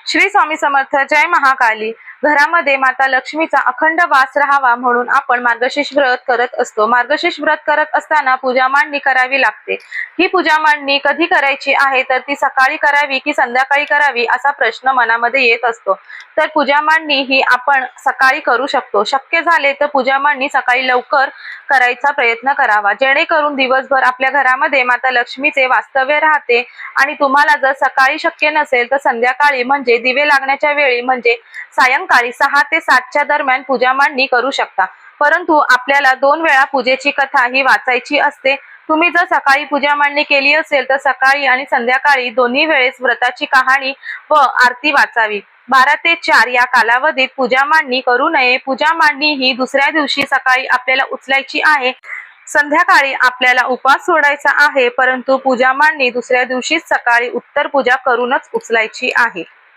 श्री स्वामी समर्थ. जय महाकाली. घरामध्ये माता लक्ष्मीचा अखंड वास राहावा म्हणून आपण मार्गशीर्ष व्रत करत असतो. मार्गशीर्ष व्रत करत असताना पूजा मांडणी करावी लागते. ही पूजा मांडणी कधी करायची आहे तर ती सकाळी करावी की संध्याकाळी करावी असा प्रश्न मनामध्ये येत असतो. तर पूजा मांडणी ही आपण सकाळी करू शकतो. शक्य झाले तर पूजा मांडणी सकाळी लवकर करायचा प्रयत्न करावा, जेणेकरून दिवसभर आपल्या घरामध्ये माता लक्ष्मीचे वास्तव्य राहते. आणि तुम्हाला जर सकाळी शक्य नसेल तर संध्याकाळी म्हणजे दिवे लागण्याच्या वेळी म्हणजे सायंकाळी 6 ते 7 दरम्यान पूजा मांडणी करू शकता. परंतु आपल्याला 2 वेळा पूजेची कथा ही वाचायची असते. तुम्ही जर सकाळी पूजा मांडणी केली असेल तर सकाळी आणि संध्याकाळी दोन्ही वेळेस व्रताची कहाणी व आरती वाचावी. 12 ते 4 या कालावधीत पूजा मांडणी करू नये. पूजा मांडणी ही दुसऱ्या दिवशी सकाळी आपल्याला उचलायची आहे. संध्याकाळी आपल्याला उपवास सोडायचा आहे, परंतु पूजा मांडणी दुसऱ्या दिवशीच सकाळी उत्तर पूजा करूनच उचलायची आहे.